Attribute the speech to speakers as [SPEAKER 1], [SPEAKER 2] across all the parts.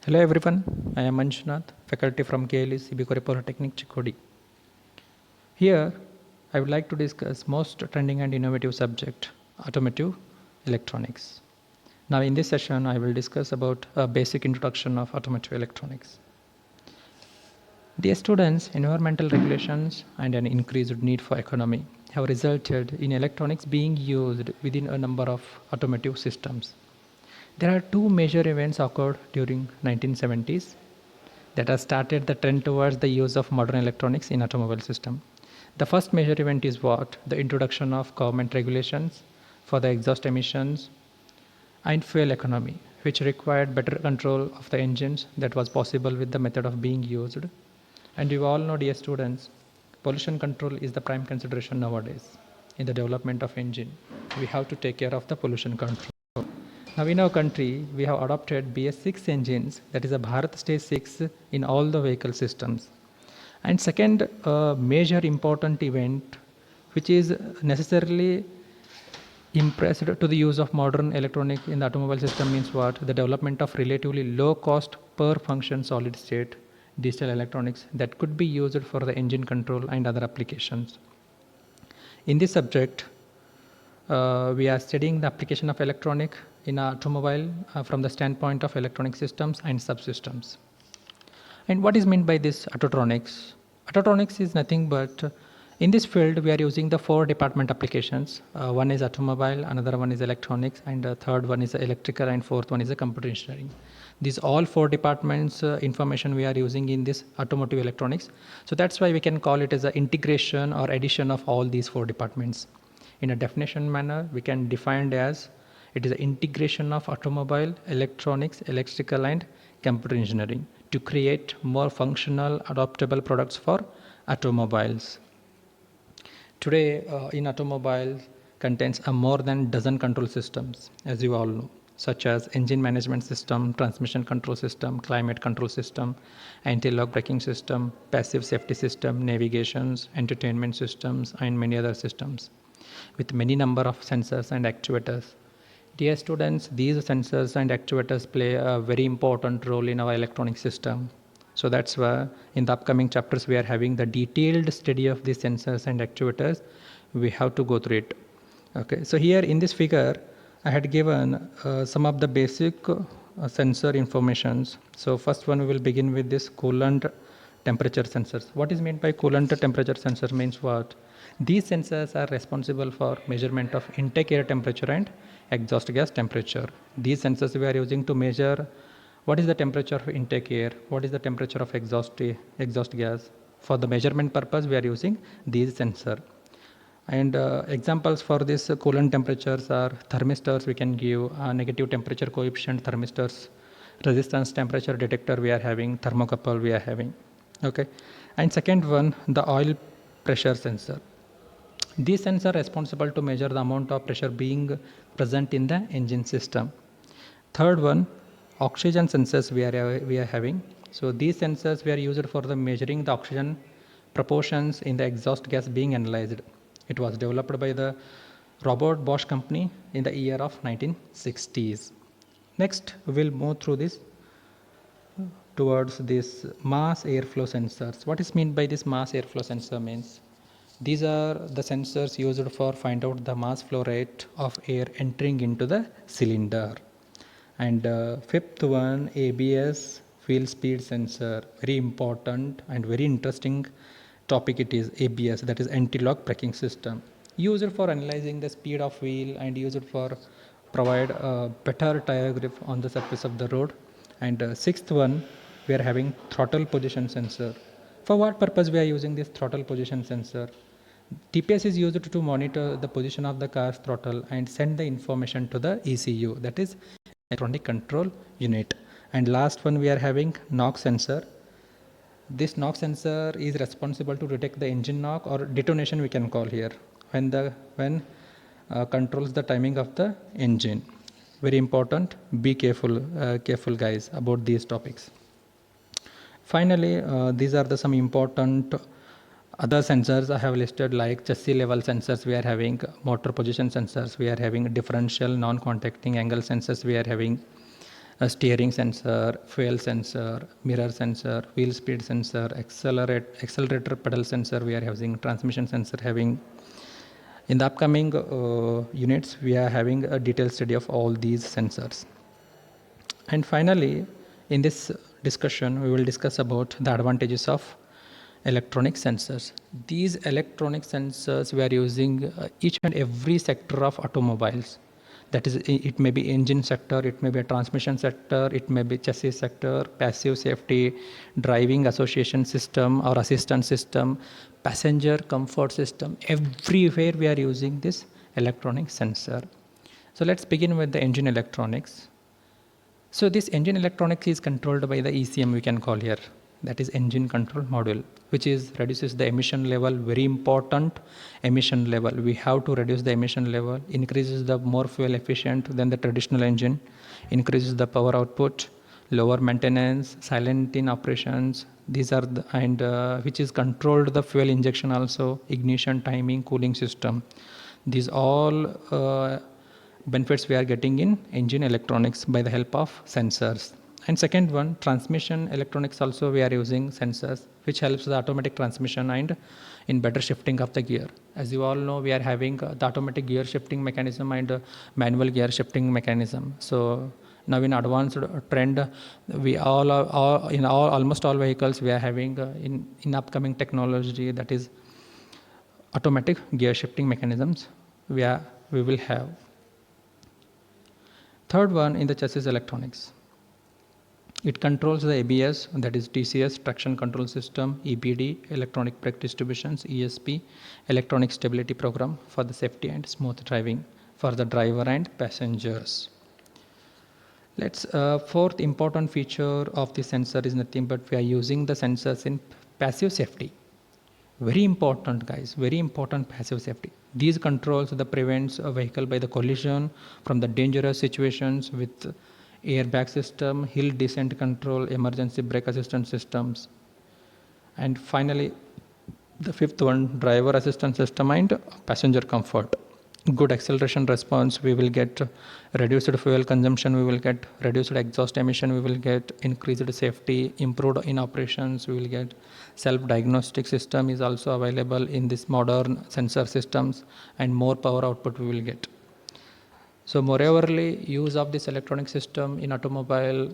[SPEAKER 1] Hello everyone, I am Manjunath, faculty from KLE Bikore Polytechnic Chikodi. Here, I would like to discuss most trending and innovative subject, Automotive Electronics. Now in this session, I will discuss about a basic introduction of Automotive Electronics. Dear students, environmental regulations and an increased need for economy have resulted in electronics being used within a number of automotive systems. There are two major events occurred during 1970s that has started the trend towards the use of modern electronics in automobile system. The first major event is what? The introduction of government regulations for the exhaust emissions and fuel economy, which required better control of the engines that was possible with the method of being used. And you all know, dear students, pollution control is the prime consideration nowadays in the development of engine. We have to take care of the pollution control. Now in our country, we have adopted BS6 engines, that is a Bharat Stage 6 in all the vehicle systems. And second major important event, which is necessarily impressed to the use of modern electronic in the automobile system means what? The development of relatively low cost per function solid state digital electronics that could be used for the engine control and other applications. In this subject, we are studying the application of electronic in automobile from the standpoint of electronic systems and subsystems. And what is meant by this autotronics? Autotronics is nothing but in this field we are using the four department applications. One is automobile, another one is electronics, and the third one is electrical, and fourth one is computer engineering. These all four departments information we are using in this automotive electronics. So that's why we can call it as an integration or addition of all these four departments. In a definition manner, we can define it as it is an integration of automobile, electronics, electrical, and computer engineering to create more functional, adaptable products for automobiles. Today, in automobiles contains a more than dozen control systems, as you all know, such as engine management system, transmission control system, climate control system, anti-lock braking system, passive safety system, navigations, entertainment systems, and many other systems with many number of sensors and actuators. Dear students, these sensors and actuators play a very important role in our electronic system. So that's why in the upcoming chapters we are having the detailed study of these sensors and actuators. We have to go through it. Okay, so here in this figure, I had given some of the basic sensor informations. So first one we will begin with this coolant temperature sensors. What is meant by coolant temperature sensor means what? These sensors are responsible for measurement of intake air temperature and exhaust gas temperature. These sensors we are using to measure what is the temperature of intake air, what is the temperature of exhaust gas. For the measurement purpose, we are using these sensors. And examples for this coolant temperatures are thermistors. We can give negative temperature coefficient thermistors, resistance temperature detector we are having, thermocouple we are having. Okay, and second one, the oil pressure sensor. These sensors are responsible to measure the amount of pressure being present in the engine system. Third one, oxygen sensors we are having. So these sensors we are used for the measuring the oxygen proportions in the exhaust gas being analyzed. It was developed by the Robert Bosch company in the year of 1960s. Next, we will move through this towards this mass airflow sensors. What is meant by this mass airflow sensor means? These are the sensors used for find out the mass flow rate of air entering into the cylinder. And fifth one, ABS fuel speed sensor. Very important and very interesting topic it is, ABS, that is anti-lock braking system. Used for analyzing the speed of wheel and used for provide a better tire grip on the surface of the road. And sixth one, we are having throttle position sensor. For what purpose we are using this throttle position sensor? TPS is used to monitor the position of the car's throttle and send the information to the ECU, that is electronic control unit. And last one we are having knock sensor. This knock sensor is responsible to detect the engine knock or detonation we can call here when controls the timing of the engine. Very important. Be careful guys about these topics. Finally, these are some important other sensors I have listed, like chassis level sensors we are having, motor position sensors we are having, differential non-contacting angle sensors we are having, a steering sensor, fuel sensor, mirror sensor, wheel speed sensor, accelerator pedal sensor we are using, transmission sensor having. In the upcoming units, we are having a detailed study of all these sensors. And finally, in this discussion, we will discuss about the advantages of electronic sensors. These electronic sensors we are using each and every sector of automobiles. That is, it may be engine sector, it may be a transmission sector, it may be chassis sector, passive safety, driving association system or assistance system, passenger comfort system. Everywhere we are using this electronic sensor. So let's begin with the engine electronics. So this engine electronics is controlled by the ECM, we can call here, that is engine control module, which is reduces the emission level, very important emission level. We have to reduce the emission level, increases the more fuel efficient than the traditional engine, increases the power output, lower maintenance, silent in operations. These are the, and which is controlled the fuel injection also, ignition, timing, cooling system. These all benefits we are getting in engine electronics by the help of sensors. And second one, transmission electronics also we are using sensors, which helps the automatic transmission and in better shifting of the gear. As you all know, we are having the automatic gear shifting mechanism and manual gear shifting mechanism. So now in advanced trend, we almost all vehicles we are having in upcoming technology, that is automatic gear shifting mechanisms we will have. Third one in the chassis electronics. It controls the ABS, that is TCS, traction control system, EBD, electronic brake distributions, ESP, electronic stability program for the safety and smooth driving for the driver and passengers. Fourth important feature of the sensor is nothing but we are using the sensors in passive safety. Very important, guys, very important passive safety. These controls prevents a vehicle by the collision from the dangerous situations with airbag system, hill descent control, emergency brake assistance systems. And finally, the fifth one, driver assistance system and passenger comfort. Good acceleration response, we will get reduced fuel consumption, we will get reduced exhaust emission, we will get increased safety, improved in operations, we will get self-diagnostic system is also available in this modern sensor systems, and more power output we will get. So moreoverly, use of this electronic system in automobile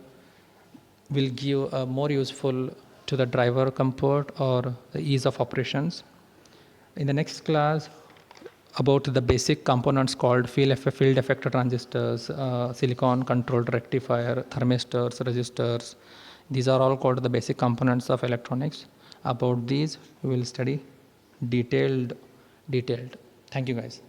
[SPEAKER 1] will give more useful to the driver comfort or the ease of operations. In the next class, about the basic components called field effector transistors, silicon controlled rectifier, thermistors, resistors. These are all called the basic components of electronics. About these, we will study detailed. Thank you, guys.